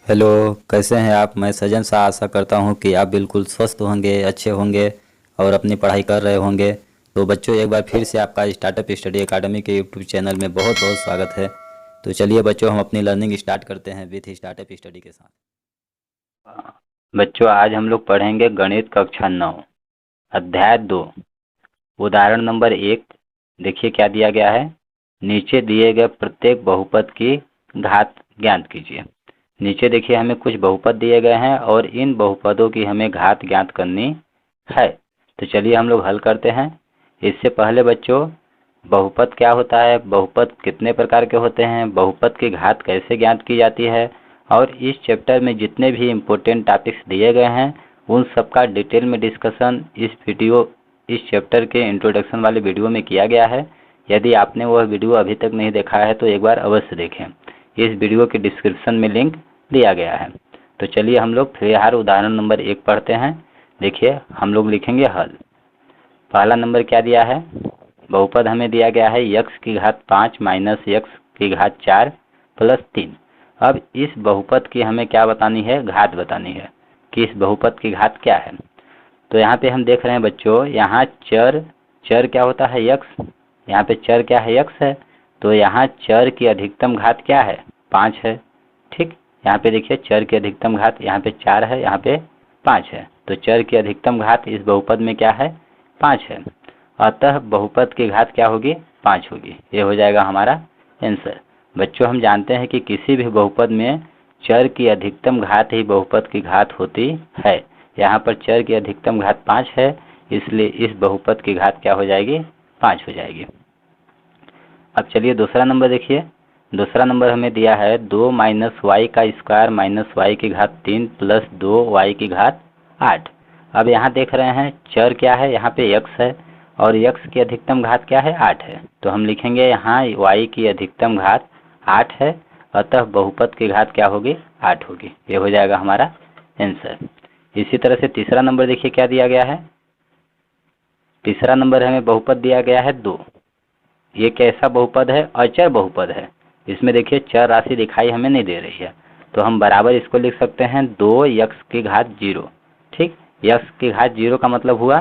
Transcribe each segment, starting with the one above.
Hello. कैसे हैं आप? मैं सजन सा आशा करता हूं कि आप बिल्कुल स्वस्थ होंगे, अच्छे होंगे और अपनी पढ़ाई कर रहे होंगे। तो बच्चों, एक बार फिर से आपका स्टार्टअप स्टडी एकेडमी के यूट्यूब चैनल में बहुत बहुत स्वागत है। तो चलिए बच्चों, हम अपनी लर्निंग स्टार्ट करते हैं विथ स्टार्टअप स्टडी के साथ। बच्चों, आज हम लोग पढ़ेंगे गणित कक्षा 9 अध्याय 2 उदाहरण नंबर 1। देखिए क्या दिया गया है। नीचे दिए गए प्रत्येक बहुपद की घात ज्ञात कीजिए। नीचे देखिए हमें कुछ बहुपद दिए गए हैं और इन बहुपदों की हमें घात ज्ञात करनी है। तो चलिए हम लोग हल करते हैं। इससे पहले बच्चों, बहुपद क्या होता है, बहुपद कितने प्रकार के होते हैं, बहुपद की घात कैसे ज्ञात की जाती है, और इस चैप्टर में जितने भी इम्पोर्टेंट टॉपिक्स दिए गए हैं उन सब का डिटेल में डिस्कशन इस चैप्टर के इंट्रोडक्शन वाले वीडियो में किया गया है। यदि आपने वह वीडियो अभी तक नहीं देखा है तो एक बार अवश्य देखें। इस वीडियो के डिस्क्रिप्शन में लिंक दिया गया है। तो चलिए हम लोग फिर उदाहरण नंबर 1 पढ़ते हैं। देखिए हम लोग लिखेंगे हल। पहला नंबर क्या दिया है, बहुपद हमें दिया गया है x की घात 5 माइनस x की घात 4 प्लस 3। अब इस बहुपद की हमें क्या बतानी है, घात बतानी है कि इस बहुपद की घात क्या है। तो यहाँ पे हम देख रहे हैं बच्चों, यहाँ चर चर क्या होता है x। यहाँ पे चर क्या है, x है। तो यहाँ चर की अधिकतम घात क्या है, 5 है। ठीक, यहाँ पे देखिए चर की अधिकतम घात यहाँ पे 4 है, यहाँ पे 5 है। तो चर की अधिकतम घात इस बहुपद में क्या है, 5 है। अतः बहुपद की घात क्या होगी, 5 होगी। ये हो जाएगा हमारा आंसर। बच्चों, हम जानते हैं कि किसी भी बहुपद में चर की अधिकतम घात ही बहुपद की घात होती है। यहाँ पर चर की अधिकतम घात 5 है, इसलिए इस बहुपद की घात क्या हो जाएगी, 5 हो जाएगी। अब चलिए दूसरा नंबर देखिए। दूसरा नंबर हमें दिया है 2 माइनस वाई का स्क्वायर माइनस वाई की घात 3 प्लस 2 वाई की घात 8। अब यहाँ देख रहे हैं चर क्या है, यहाँ पे x है और x की अधिकतम घात क्या है, 8 है। तो हम लिखेंगे यहाँ y की अधिकतम घात 8 है, अतः बहुपद की घात क्या होगी, 8 होगी। ये हो जाएगा हमारा आंसर। इसी तरह से तीसरा नंबर देखिए क्या दिया गया है। तीसरा नंबर हमें बहुपद दिया गया है 2। ये कैसा बहुपद है, अचर बहुपद है। इसमें देखिए चर राशि दिखाई हमें नहीं दे रही है, तो हम बराबर इसको लिख सकते हैं 2x की घात 0। ठीक, x की घात 0 का मतलब हुआ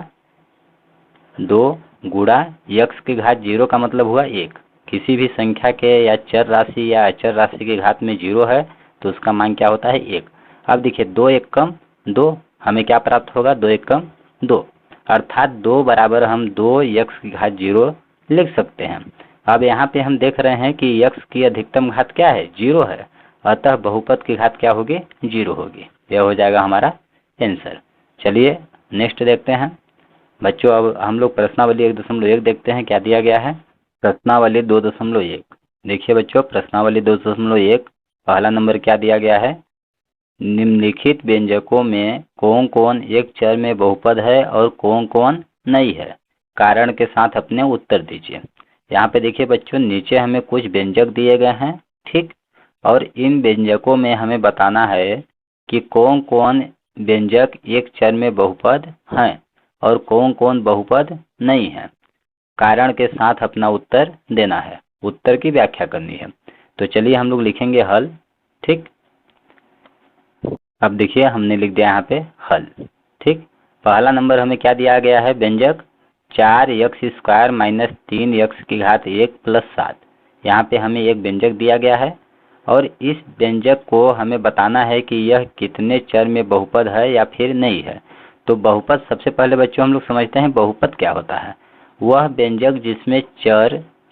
2 गुणा x की घात 0 का मतलब हुआ 1। किसी भी संख्या के या चर राशि या अचर राशि की घात में 0 है तो उसका मान क्या होता है, 1। अब देखिए 2 1 कम 2, हमें क्या प्राप्त होगा, 2 1 कम 2, अर्थात 2 बराबर हम 2x की घात 0 लिख सकते हैं। अब यहाँ पे हम देख रहे हैं कि x की अधिकतम घात क्या है, 0 है, अतः बहुपद की घात क्या होगी, 0 होगी। यह हो जाएगा हमारा आंसर। चलिए नेक्स्ट देखते हैं। बच्चों, अब हम लोग प्रश्नावली 1.1 देखते हैं क्या दिया गया है। प्रश्नावली 2.1 देखिए बच्चों, प्रश्नावली 2.1 पहला नंबर क्या दिया गया है, निम्नलिखित व्यंजकों में कौन कौन एक चर में बहुपद है और कौन कौन नहीं है, कारण के साथ अपने उत्तर दीजिए। यहाँ पे देखिए बच्चों, नीचे हमें कुछ व्यंजक दिए गए हैं। ठीक, और इन व्यंजकों में हमें बताना है कि कौन कौन व्यंजक एक चर में बहुपद हैं और कौन कौन बहुपद नहीं है। कारण के साथ अपना उत्तर देना है, उत्तर की व्याख्या करनी है। तो चलिए हम लोग लिखेंगे हल। ठीक, अब देखिए हमने लिख दिया यहाँ पे हल। ठीक, पहला नंबर हमें क्या दिया गया है, व्यंजक 4x स्क्वायर माइनस 3x की घात 1 प्लस 7। यहाँ पे हमें एक व्यंजक दिया गया है और इस व्यंजक को हमें बताना है कि यह कितने चर में बहुपद है या फिर नहीं है। तो बहुपद, सबसे पहले बच्चों हम लोग समझते हैं बहुपद क्या होता है। वह व्यंजक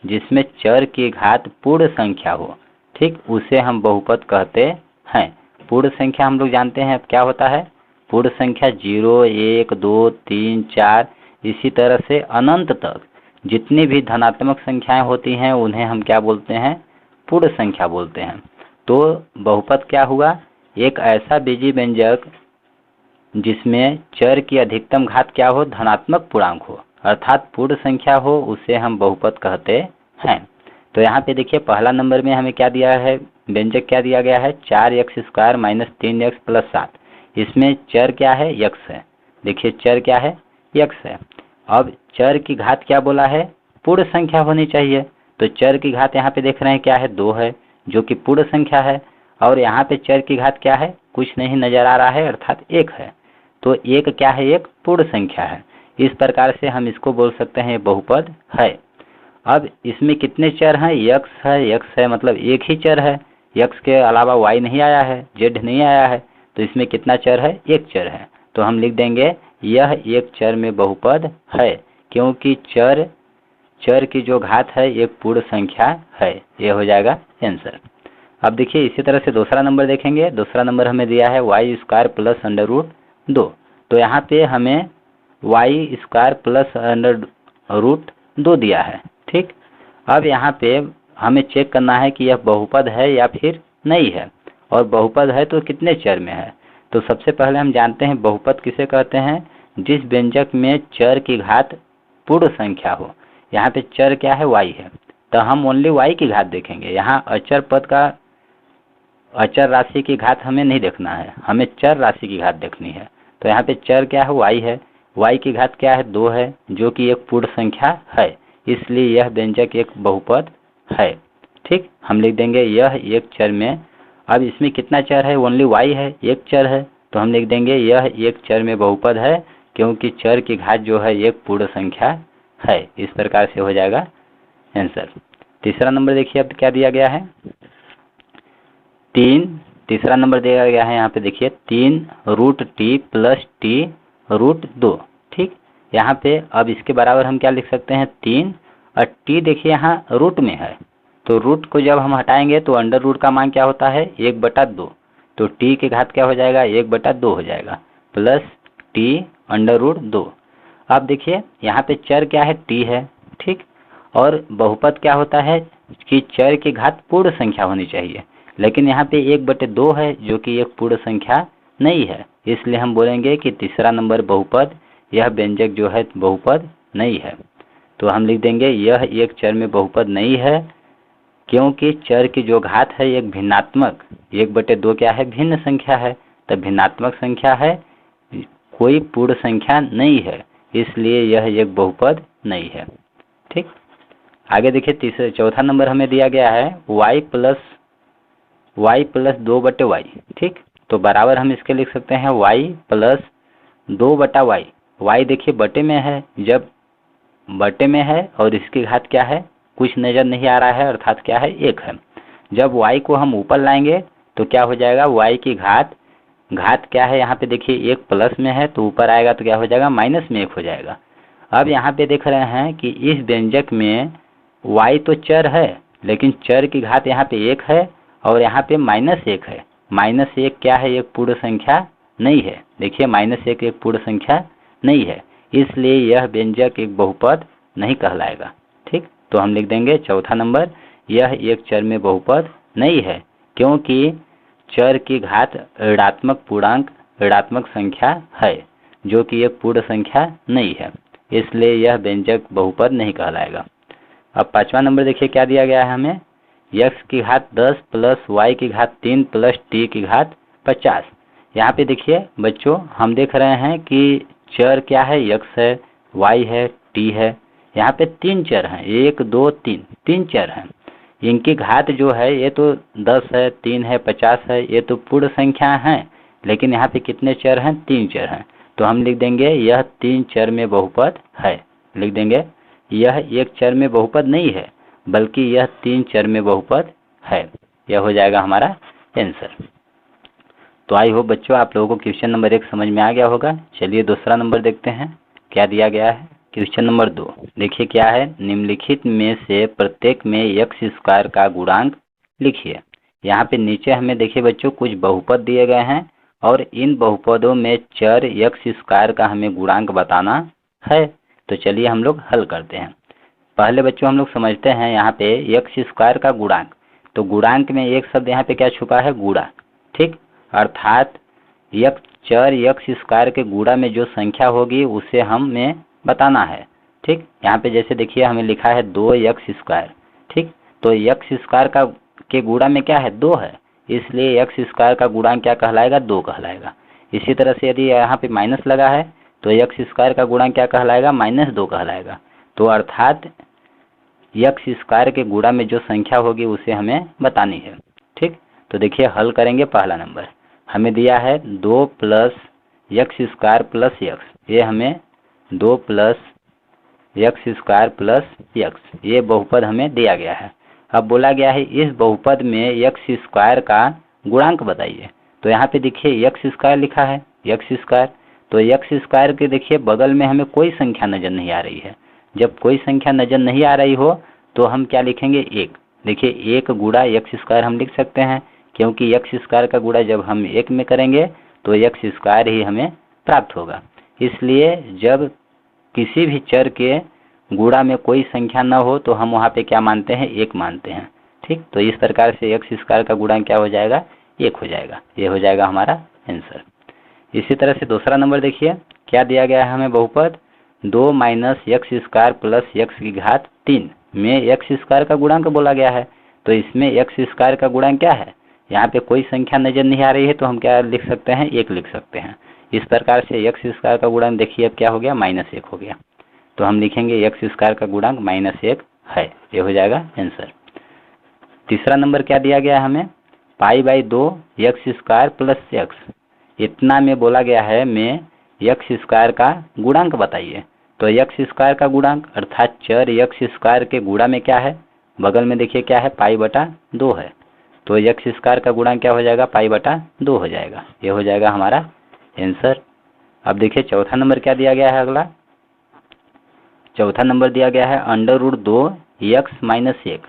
जिसमें चर की घात पूर्ण संख्या हो, ठीक, उसे हम बहुपद कहते हैं। पूर्ण संख्या हम लोग जानते हैं क्या होता है, पूर्ण संख्या 0 1 2 3 4 इसी तरह से अनंत तक जितनी भी धनात्मक संख्याएं होती हैं उन्हें हम क्या बोलते हैं, पूर्ण संख्या बोलते हैं। तो बहुपद क्या हुआ, एक ऐसा बीजीय व्यंजक जिसमें चर की अधिकतम घात क्या हो, धनात्मक पूर्णांक हो, अर्थात पूर्ण संख्या हो, उसे हम बहुपद कहते हैं। तो यहाँ पे देखिए पहला नंबर में हमें क्या दिया है, व्यंजक क्या दिया गया है, 4x square minus 3x plus 7। इसमें चर क्या है, x है। देखिए चर क्या है, x है। अब चर की घात क्या बोला है, पूर्ण संख्या होनी चाहिए। तो चर की घात यहाँ पे देख रहे हैं क्या है, 2 है, जो कि पूर्ण संख्या है। और यहाँ पे चर की घात क्या है, कुछ नहीं नजर आ रहा है अर्थात 1 है। तो 1 क्या है, एक पूर्ण संख्या है। इस प्रकार से हम इसको बोल सकते हैं बहुपद है। अब इसमें कितने चर हैं, x है, x है मतलब एक ही चर है, x के अलावा y नहीं आया है, z नहीं आया है, तो इसमें कितना चर है, एक चर है। तो हम लिख देंगे यह एक चर में बहुपद है, क्योंकि चर की जो घात है एक पूर्ण संख्या है। ये हो जाएगा आंसर। अब देखिए इसी तरह से दूसरा नंबर देखेंगे। दूसरा नंबर हमें दिया है Y square plus under root 2। तो यहाँ पे हमें Y square plus under root 2 दिया है, ठीक। अब यहाँ पे हमें चेक करना है कि यह बहुपद है या फिर नहीं है, और बहुपद है तो कितने चर में है। तो सबसे पहले हम जानते हैं बहुपद किसे कहते हैं, जिस व्यंजक में चर की घात पूर्ण संख्या हो। यहाँ पे चर क्या है, y है, तो हम ओनली y की घात देखेंगे। यहाँ अचर पद का अचर राशि की घात हमें नहीं देखना है, हमें चर राशि की घात देखनी है। तो यहाँ पे चर क्या है, y है, y की घात क्या है, 2 है, जो कि एक पूर्ण संख्या है, इसलिए यह व्यंजक एक बहुपद है, ठीक। हम लिख देंगे यह एक चर में। अब इसमें कितना चर है, ओनली y है, एक चर है, तो हम लिख देंगे यह एक चर में बहुपद है, क्योंकि चर की घात जो है एक पूर्ण संख्या है। इस प्रकार से हो जाएगा आंसर। तीसरा नंबर देखिए अब क्या दिया गया है, 3। तीसरा नंबर दिया गया है यहाँ पे देखिए 3 root T plus T root 2, ठीक। यहाँ पे अब इसके बराबर हम क्या लिख सकते हैं, 3, और टी देखिए यहाँ रूट में है, तो रूट को जब हम हटाएंगे तो अंडर रूट का मान क्या होता है, 1/2। तो टी की घात क्या हो जाएगा, 1/2 हो जाएगा, प्लस टी अंडर रूट 2। अब देखिए यहाँ पे चर क्या है, टी है, ठीक। और बहुपद क्या होता है कि चर की घात पूर्ण संख्या होनी चाहिए, लेकिन यहाँ पे 1/2 है, जो कि एक पूर्ण संख्या नहीं है, इसलिए हम बोलेंगे कि तीसरा नंबर बहुपद, यह व्यंजक जो है बहुपद नहीं है। तो हम लिख देंगे यह एक चर में बहुपद नहीं है, क्योंकि चर की जो घात है एक भिन्नात्मक, 1/2 क्या है, भिन्न संख्या है, तब भिन्नात्मक संख्या है, कोई पूर्ण संख्या नहीं है, इसलिए यह एक बहुपद नहीं है, ठीक। आगे देखिए चौथा नंबर हमें दिया गया है y प्लस 2/y, ठीक। तो बराबर हम इसके लिख सकते हैं y प्लस 2/y। y देखिए बटे में है, जब बटे में है और इसकी घात क्या है, कुछ नज़र नहीं आ रहा है, अर्थात क्या है, 1 है। जब y को हम ऊपर लाएंगे तो क्या हो जाएगा, y की घात क्या है, यहाँ पे देखिए 1 प्लस में है, तो ऊपर आएगा तो क्या हो जाएगा, माइनस में 1 हो जाएगा। अब यहाँ पे देख रहे हैं कि इस व्यंजक में y तो चर है, लेकिन चर की घात यहाँ पे 1 है, और यहाँ पे -1 है। -1 क्या है, एक पूर्ण संख्या नहीं है। देखिए -1 एक पूर्ण संख्या नहीं है, इसलिए यह व्यंजक एक बहुपद नहीं कहलाएगा, ठीक। तो हम लिख देंगे चौथा नंबर, यह एक चर में बहुपद नहीं है, क्योंकि चर की घात ऋणात्मक पूर्णांक ऋणात्मक संख्या है, जो कि एक पूर्ण संख्या नहीं है, इसलिए यह व्यंजक बहुपद नहीं कहलाएगा। अब पांचवा नंबर देखिए क्या दिया गया है हमें, x की घात 10 प्लस y की घात 3 प्लस t की घात 50। यहाँ पे देखिए बच्चों हम देख रहे हैं कि चर क्या है, x है, y है, t है, यहाँ पे 3 चर हैं, 1 2 3, 3 चर हैं। इनकी घात जो है ये तो 10 है, 3 है, 50 है, ये तो पूर्ण संख्या हैं, लेकिन यहाँ पे कितने चर हैं, 3 चर हैं। तो हम लिख देंगे यह 3 चर में बहुपद है। लिख देंगे यह एक चर में बहुपद नहीं है, बल्कि यह 3 चर में बहुपद है। यह हो जाएगा हमारा आंसर। तो आई होप बच्चों आप लोगों को क्वेश्चन नंबर 1 समझ में आ गया होगा। चलिए दूसरा नंबर देखते हैं क्या दिया गया है। क्वेश्चन नंबर 2 देखिए क्या है, निम्नलिखित में से प्रत्येक में x स्क्वायर का गुणांक लिखिए। यहाँ पे नीचे हमें देखिए बच्चों कुछ बहुपद दिए गए हैं, और इन बहुपदों में चर x स्क्वायर का हमें गुणांक बताना है। तो चलिए हम लोग हल करते हैं। पहले बच्चों हम लोग समझते हैं यहाँ पे x स्क्वायर का गुणांक। तो गुणांक में एक शब्द यहाँ पे क्या छुपा है, गुणा, ठीक। अर्थात चर x स्क्वायर के गुणा में जो संख्या होगी उसे हमें बताना है, ठीक। यहाँ पे जैसे देखिए हमें लिखा है 2x स्क्वायर, ठीक। तो x स्क्वायर का के गुणा में क्या है, 2 है, इसलिए x स्क्वायर का गुणांक क्या कहलाएगा, 2 कहलाएगा। इसी तरह से यदि यहाँ पे माइनस लगा है तो x स्क्वायर का गुणांक क्या कहलाएगा, -2 कहलाएगा। तो अर्थात x स्क्वायर के गुणा में जो संख्या होगी उसे हमें बतानी है, ठीक। तो देखिए हल करेंगे। पहला नंबर हमें दिया है 2 plus x square plus x, ये हमें 2 plus x square plus x, ये बहुपद हमें दिया गया है। अब बोला गया है इस बहुपद में एक्स स्क्वायर का गुणांक बताइए। तो यहाँ पे देखिए एक्स स्क्वायर लिखा है, एक्स स्क्वायर, तो एक्स स्क्वायर के देखिए बगल में हमें कोई संख्या नज़र नहीं आ रही है। जब कोई संख्या नज़र नहीं आ रही हो तो हम क्या लिखेंगे, एक। देखिए एक गुणा एक्स स्क्वायर हम लिख सकते हैं, क्योंकि एक्स स्क्वायर का गुणा जब हम एक में करेंगे तो एक्स स्क्वायर ही हमें प्राप्त होगा। इसलिए जब किसी भी चर के गुणा में कोई संख्या न हो तो हम वहाँ पे क्या मानते हैं, एक मानते हैं। ठीक, तो इस प्रकार से एक्स स्क्वायर का गुणा क्या हो जाएगा, एक हो जाएगा। ये हो जाएगा हमारा आंसर। इसी तरह से दूसरा नंबर देखिए क्या दिया गया है हमें, बहुपद 2 minus x square plus x की घात 3 में एक्स स्क्वायर का गुणांक बोला गया है। तो इसमें एक्स स्क्वायर का गुणांक क्या है, यहाँ पे कोई संख्या नजर नहीं आ रही है तो हम क्या लिख सकते हैं, एक लिख सकते हैं। इस प्रकार से एक्स स्क्वायर का गुणांक देखिए अब क्या हो गया, -1 हो गया। तो हम लिखेंगे एक्स स्क्वायर का गुणांक -1 है। ये हो जाएगा आंसर। तीसरा नंबर क्या दिया गया है हमें, π/2 एक्स स्क्वायर प्लस एक्स, इतना में बोला गया है में एक्स स्क्वायर का गुणांक बताइए। तो एक्स स्क्वायर का गुणांक अर्थात चर एक्स स्क्वायर के गुणा में क्या है, बगल में देखिए क्या है, π/2 है। तो एक्स स्क्वायर का गुणांक क्या हो जाएगा, π/2 हो जाएगा। ये हो जाएगा हमारा आंसर। अब देखिए चौथा नंबर क्या दिया गया है, अगला चौथा नंबर दिया गया है √2 x - 1,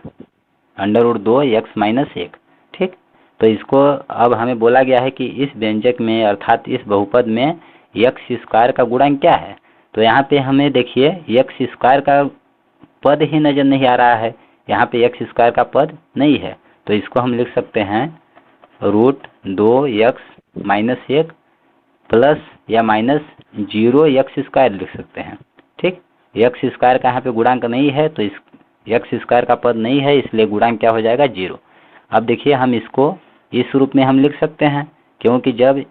√2 x - 1। ठीक, तो इसको अब हमें बोला गया है कि इस व्यंजक में अर्थात इस बहुपद में एक्स स्क्वायर का गुणांक क्या है। तो यहाँ पे हमें देखिए एक्स स्क्वायर का पद ही नजर नहीं आ रहा है, यहाँ पे एक्स स्क्वायर का पद नहीं है। तो इसको हम लिख सकते हैं √2 x - 1 प्लस या -0 एक्स स्क्वायर लिख सकते हैं। ठीक, एक्स स्क्वायर का यहाँ पे गुणांक नहीं है तो इस एक्स स्क्वायर का पद नहीं है, इसलिए गुणांक क्या हो जाएगा, 0। अब देखिए हम इसको इस रूप में हम लिख सकते हैं, क्योंकि जब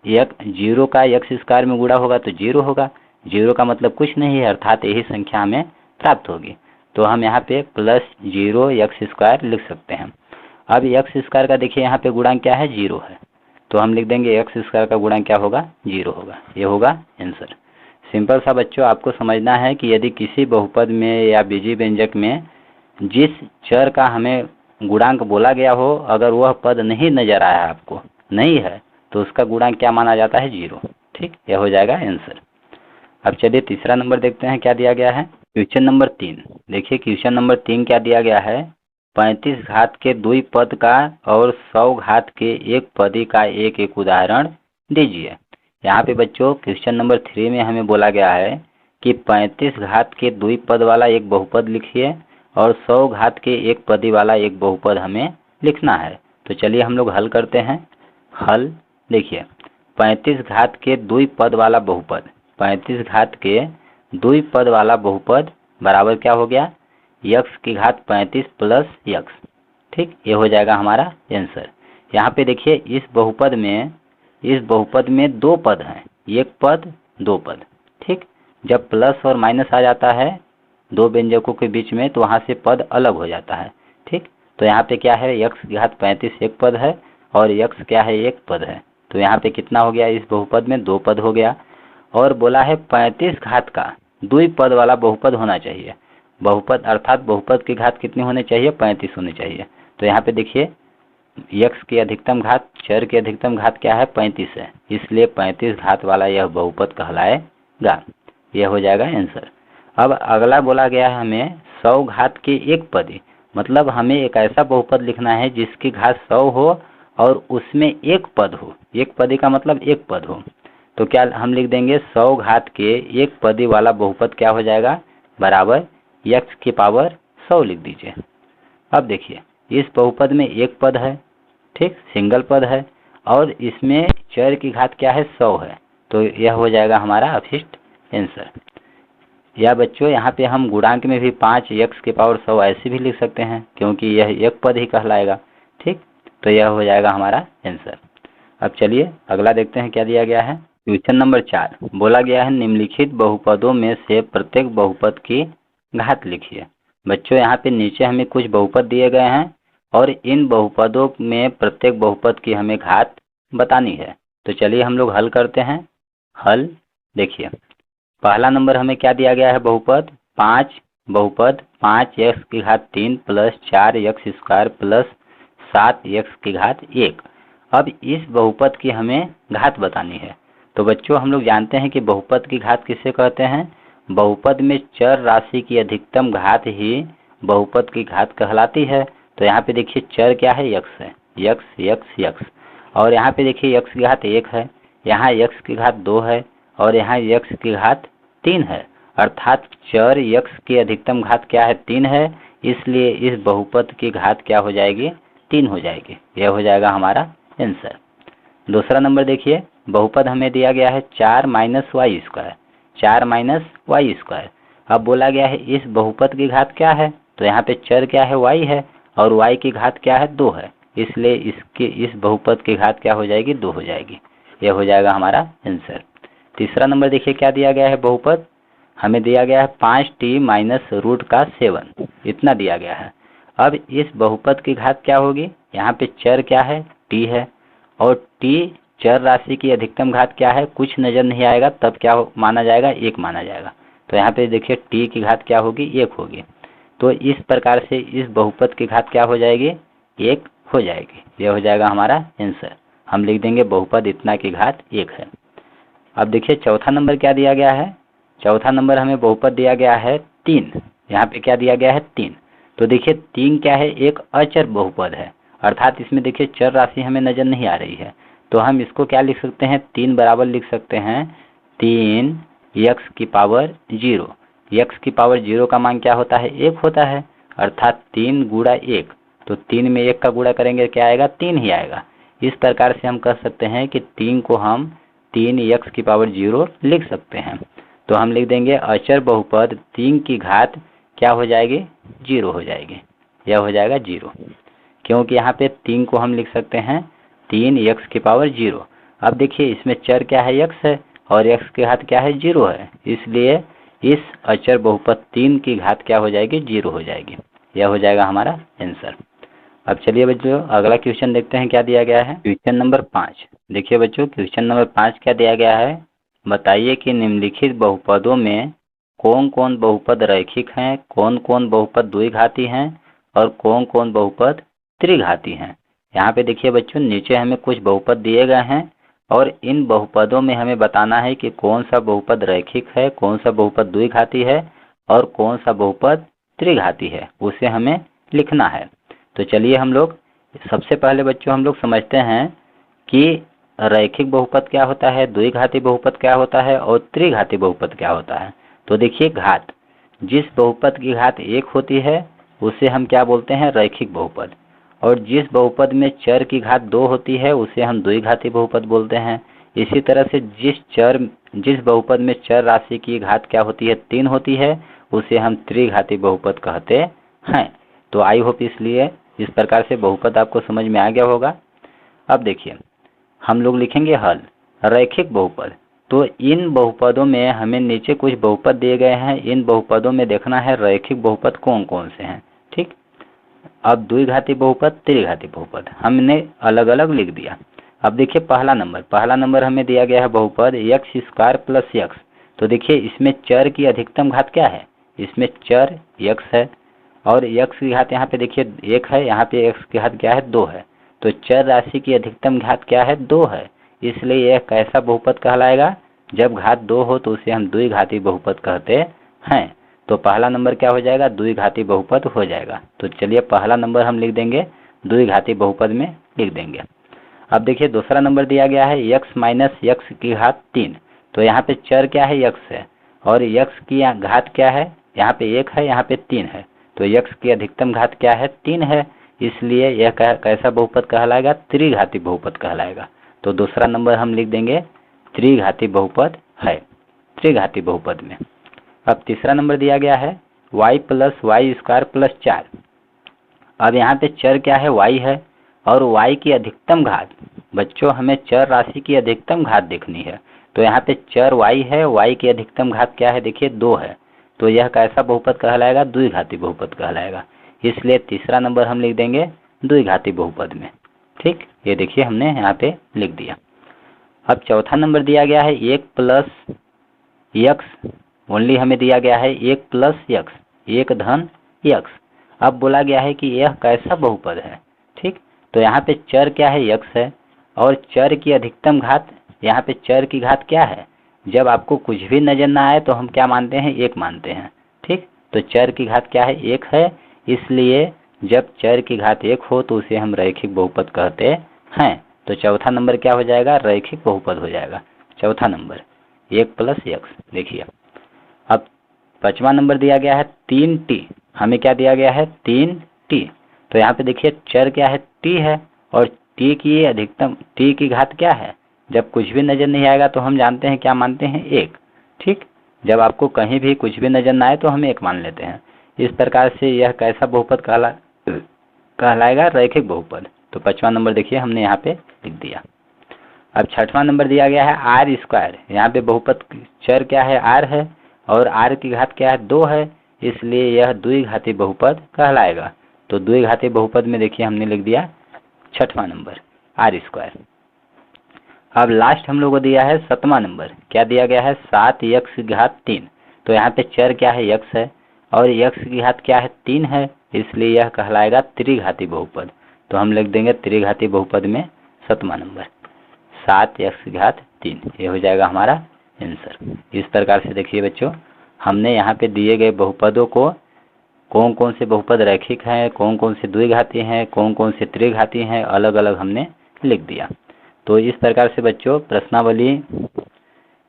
0 का एक्स स्क्वायर में गुणा होगा तो 0 होगा। 0 का मतलब कुछ नहीं है, अर्थात यही संख्या हमें प्राप्त होगी। तो हम यहाँ पे +0 एक्स स्क्वायर लिख सकते हैं। अब एक्स स्क्वायर का देखिए यहाँ पे गुणांक क्या है, 0 है। तो हम लिख देंगे एक्स स्क्वायर का गुणांक क्या होगा, 0 होगा। ये होगा आंसर। सिंपल सा बच्चों, आपको समझना है कि यदि किसी बहुपद में या बीजीय व्यंजक में जिस चर का हमें गुणांक बोला गया हो, अगर वह पद नहीं नजर आया आपको, नहीं है, तो उसका गुणांक क्या माना जाता है, 0। ठीक, यह हो जाएगा आंसर। अब चलिए तीसरा नंबर देखते हैं क्या दिया गया है। क्वेश्चन नंबर 3 देखिए, क्वेश्चन नंबर 3 क्या दिया गया है, 35 घात के द्विपद का और 100 घात के एक पदी का एक एक उदाहरण दीजिए। यहाँ पे बच्चों क्वेश्चन नंबर 3 में हमें बोला गया है कि 35 घात के द्विपद वाला एक बहुपद लिखिए और 100 घात के एक पदी वाला एक बहुपद हमें लिखना है। तो चलिए हम लोग हल करते हैं। हल देखिए, 35 घात के द्विपद वाला बहुपद, 35 घात के द्विपद वाला बहुपद बराबर क्या हो गया, x की घात 35 प्लस x। ठीक, ये हो जाएगा हमारा आंसर। यहाँ पे देखिए इस बहुपद में दो पद हैं, एक पद दो पद। ठीक, जब प्लस और माइनस आ जाता है दो व्यंजकों के बीच में तो वहाँ से पद अलग हो जाता है। ठीक, तो यहाँ पे क्या है, x की घात 35 एक पद है और x क्या है, एक पद है। तो यहाँ पे कितना हो गया, इस बहुपद में दो पद हो गया। और बोला है 35 घात का द्विपद वाला बहुपद होना चाहिए। बहुपद अर्थात बहुपद की घात कितनी होनी चाहिए, 35 होनी चाहिए। तो यहाँ पे देखिए x की अधिकतम घात, चर की अधिकतम घात क्या है, 35 है, इसलिए 35 घात वाला यह बहुपद कहलाएगा। यह हो जाएगा आंसर। अब अगला बोला गया है हमें 100 घात के एक पदी, मतलब हमें एक ऐसा बहुपद लिखना है जिसकी घात 100 हो और उसमें एक पद हो। एक पदी का मतलब एक पद हो। तो क्या हम लिख देंगे 100 घात के एक पदी वाला बहुपद क्या हो जाएगा, बराबर x की पावर 100 लिख दीजिए। अब देखिए इस बहुपद में एक पद है, ठीक, सिंगल पद है, और इसमें चर की घात क्या है, 100 है। तो यह हो जाएगा हमारा अभिष्ट आंसर। या बच्चों यहाँ पे हम गुणांक में भी 5x की पावर 100 ऐसे भी लिख सकते हैं, क्योंकि यह एक पद ही कहलाएगा। ठीक, तो यह हो जाएगा हमारा आंसर। अब चलिए अगला देखते हैं क्या दिया गया है। क्वेश्चन नंबर 4 बोला गया है निम्नलिखित बहुपदों में से प्रत्येक बहुपद की घात लिखिए। बच्चों यहाँ पे नीचे हमें कुछ बहुपद दिए गए हैं और इन बहुपदों में प्रत्येक बहुपद की हमें घात बतानी है। तो चलिए हम लोग हल करते हैं। हल देखिए, पहला नंबर हमें क्या दिया गया है, बहुपद 5, बहुपद 5x³ plus 4x² plus 7x1। अब इस बहुपद की हमें घात बतानी है। तो बच्चों हम लोग जानते हैं कि बहुपद की घात किसे कहते हैं, बहुपद में चर राशि की अधिकतम घात ही बहुपद की घात कहलाती है। तो यहाँ पे देखिए चर क्या है, यक्स है, यक्स यक्स यक्स। और यहाँ पे देखिए यक्स की घात 1 है, यहाँ यक्स की घात 2 है और यहाँ यक्स की घात 3 है। अर्थात चर यक्स की अधिकतम घात क्या है, 3 है। इसलिए इस बहुपद की घात क्या हो जाएगी, 3 हो जाएगी। यह हो जाएगा हमारा आंसर। दूसरा नंबर देखिए, बहुपद हमें दिया गया है 4 - y², 4 - y²। अब बोला गया है इस बहुपद की घात क्या है, तो यहाँ पे चर क्या है, y है और y की घात क्या है, 2 है। इसलिए इस बहुपद की घात क्या हो जाएगी, 2 हो जाएगी। यह हो जाएगा हमारा आंसर। तीसरा नंबर देखिए क्या दिया गया है, बहुपद हमें दिया गया है 5t - √7, इतना दिया गया है। अब इस बहुपद की घात क्या होगी, यहाँ पे चर क्या है, t है और t चर राशि की अधिकतम घात क्या है, कुछ नजर नहीं आएगा, तब क्या माना जाएगा, 1 माना जाएगा। तो यहाँ पे देखिए t की घात क्या होगी, 1 होगी। तो इस प्रकार से इस बहुपद की घात क्या हो जाएगी, 1 हो जाएगी। यह हो जाएगा हमारा आंसर। हम लिख देंगे बहुपद इतना की घात 1 है। अब देखिए चौथा नंबर क्या दिया गया है, चौथा नंबर हमें बहुपद दिया गया है 3। यहाँ पे क्या दिया गया है, 3। तो देखिए 3 क्या है, एक अचर बहुपद है। अर्थात इसमें देखिए चर राशि हमें नजर नहीं आ रही है। तो हम इसको क्या लिख सकते हैं, 3 बराबर लिख सकते हैं 3x⁻0। x⁻0 का मान क्या होता है, 1 होता है। अर्थात 3 × 1, तो 3 में 1 का गुणा करेंगे क्या आएगा, 3 ही आएगा। इस प्रकार से हम कह सकते हैं कि 3 को हम 3x⁻0 लिख सकते हैं। तो हम लिख देंगे अचर बहुपद 3 की घात क्या हो जाएगी, 0 हो जाएगी। यह हो जाएगा 0, क्योंकि यहाँ पे 3 को हम लिख सकते हैं 3x⁻0। अब देखिए इसमें चर क्या है, x है और x की घात क्या है, 0 है। इसलिए इस अचर बहुपद 3 की घात क्या हो जाएगी, 0 हो जाएगी। यह हो जाएगा हमारा आंसर। अब चलिए बच्चों अगला क्वेश्चन देखते हैं क्या दिया गया है। क्वेश्चन नंबर 5 देखिए बच्चों, क्वेश्चन नंबर 5 क्या दिया गया है, बताइए कि निम्नलिखित बहुपदों में कौन कौन बहुपद रैखिक हैं, कौन कौन बहुपद द्विघाती हैं और कौन कौन बहुपद त्रिघाती हैं। यहाँ पे देखिए बच्चों नीचे हमें कुछ बहुपद दिए गए हैं और इन बहुपदों में हमें बताना है कि कौन सा बहुपद रैखिक है, कौन सा बहुपद द्विघाती है और कौन सा बहुपद त्रिघाती है, उसे हमें लिखना है। तो चलिए हम लोग सबसे पहले बच्चों हम लोग समझते हैं कि रैखिक बहुपद क्या होता है, द्विघाती बहुपद क्या होता है और त्रिघाती बहुपद क्या होता है। तो देखिए घात, जिस बहुपद की घात 1 होती है उसे हम क्या बोलते हैं, रैखिक बहुपद। और जिस बहुपद में चर की घात 2 होती है उसे हम द्विघाती बहुपद बोलते हैं। इसी तरह से जिस बहुपद में चर राशि की घात क्या होती है, 3 होती है, उसे हम त्रिघाती बहुपद कहते हैं। तो आई होप इसलिए इस प्रकार से बहुपद आपको समझ में आ गया होगा। अब देखिए हम लोग लिखेंगे हल, रैखिक बहुपद। तो इन बहुपदों में हमें नीचे कुछ बहुपद दिए गए हैं, इन बहुपदों में देखना है रैखिक बहुपद कौन कौन से हैं। ठीक, अब द्विघाती बहुपद, त्रिघाती बहुपद हमने अलग अलग लिख दिया। अब देखिए पहला नंबर हमें दिया गया है बहुपद x² प्लस x। तो देखिए इसमें चर की अधिकतम घात क्या है, इसमें चर x है और x की घात यहाँ पे देखिए 1 है, यहाँ पे x की घात क्या है, 2 है। तो चर राशि की अधिकतम घात क्या है, 2 है। इसलिए यह कैसा बहुपद कहलाएगा, जब घात 2 हो तो उसे हम द्विघाती बहुपद कहते हैं। तो पहला नंबर क्या हो जाएगा, द्विघाती बहुपद हो जाएगा। तो चलिए पहला नंबर हम लिख देंगे द्विघाती बहुपद में लिख देंगे। अब देखिए दूसरा नंबर दिया गया है x - x⁻3। तो यहाँ पे चर क्या है, x है और x की घात क्या है, यहाँ पे 1 है, यहाँ पे 3 है। तो x की अधिकतम घात क्या है, 3 है। इसलिए यह कैसा बहुपद कहलाएगा, त्रिघाती बहुपद कहलाएगा। तो दूसरा नंबर हम लिख देंगे त्रिघाती बहुपद है, त्रिघाती बहुपद में। अब तीसरा नंबर दिया गया है y + y² + 4। अब यहाँ पे चर क्या है, y है और y की अधिकतम घात, बच्चों हमें चर राशि की अधिकतम घात देखनी है। तो यहाँ पे चर y है, y की अधिकतम घात क्या है, देखिए 2 है। तो यह कैसा बहुपद कहलाएगा, द्विघाती बहुपद कहलाएगा। इसलिए तीसरा नंबर हम लिख देंगे द्विघाती बहुपद में। ठीक, ये देखिए हमने यहाँ पे लिख दिया। अब चौथा नंबर दिया गया है 1 प्लस यक्स, ओनली हमें दिया गया है 1 प्लस यक्स, 1 धन यक्स। अब बोला गया है कि यह कैसा बहुपद है। ठीक, तो यहाँ पे चर क्या है, यक्स है, और चर की अधिकतम घात, यहाँ पे चर की घात क्या है, जब आपको कुछ भी नजर ना आए तो हम क्या मानते हैं, 1 मानते हैं। ठीक, तो चर की घात क्या है, 1 है, इसलिए जब चर की घात 1 हो तो उसे हम रैखिक बहुपद कहते हैं। तो चौथा नंबर क्या हो जाएगा, रैखिक बहुपद हो जाएगा। चौथा नंबर 1 प्लस यक्स। देखिए अब पांचवा नंबर दिया गया है 3t, हमें क्या दिया गया है, 3t। तो यहाँ पे देखिए चर क्या है, t है, और t की अधिकतम, t की घात क्या है, जब कुछ भी नजर नहीं आएगा तो हम जानते हैं क्या मानते हैं, 1। ठीक, जब आपको कहीं भी कुछ भी नजर ना आए तो हम 1 मान लेते हैं। इस प्रकार से यह कैसा बहुपद कहलाएगा, रैखिक बहुपद। तो पांचवा नंबर देखिए हमने यहाँ पे लिख दिया। अब छठवां नंबर दिया गया है आर स्क्वायर, यहाँ पे बहुपद चर क्या है, आर है, और आर की घात क्या है, 2 है, इसलिए यह द्विघाती बहुपद कहलाएगा। तो द्विघाती बहुपद में देखिए हमने लिख दिया छठवां नंबर आर स्क्वायर। अब लास्ट हम लोग को दिया है सातवां नंबर, क्या दिया गया है, 7 यक्स की घात 3। तो यहाँ पे चर क्या है, यक्स है, और यक्स की घात क्या है, 3 है, इसलिए यह कहलाएगा त्रिघाती बहुपद। तो हम लिख देंगे त्रिघाती बहुपद में सातवां नंबर 7 यक्स की घात 3, ये हो जाएगा हमारा आंसर। इस प्रकार से देखिए बच्चों, हमने यहाँ पे दिए गए बहुपदों को, कौन कौन से बहुपद रैखिक हैं, कौन कौन से द्विघाती हैं, कौन कौन से त्रिघाती हैं, अलग अलग हमने लिख दिया। तो इस प्रकार से बच्चों प्रश्नावली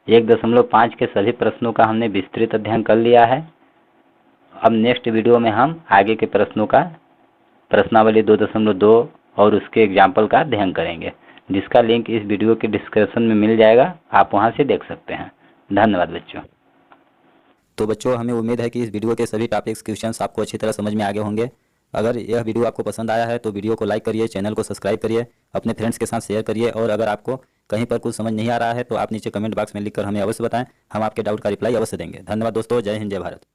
1.5 के सभी प्रश्नों का हमने विस्तृत अध्ययन कर लिया है। अब नेक्स्ट वीडियो में हम आगे के प्रश्नों का, प्रश्नावली 2.2 और उसके एग्जाम्पल का अध्ययन करेंगे, जिसका लिंक इस वीडियो के डिस्क्रिप्शन में मिल जाएगा, आप वहां से देख सकते हैं। धन्यवाद बच्चों। तो बच्चों हमें उम्मीद है कि इस वीडियो के सभी टॉपिक्स क्वेश्चंस आपको अच्छी तरह समझ में आ गए होंगे। अगर यह वीडियो आपको पसंद आया है तो वीडियो को लाइक करिए, चैनल को सब्सक्राइब करिए, अपने फ्रेंड्स के साथ शेयर करिए, और अगर आपको कहीं पर कुछ समझ नहीं आ रहा है तो आप नीचे कमेंट बॉक्स में लिखकर हमें अवश्य बताएं, हम आपके डाउट का रिप्लाई अवश्य देंगे। धन्यवाद दोस्तों, जय हिंद, जय भारत।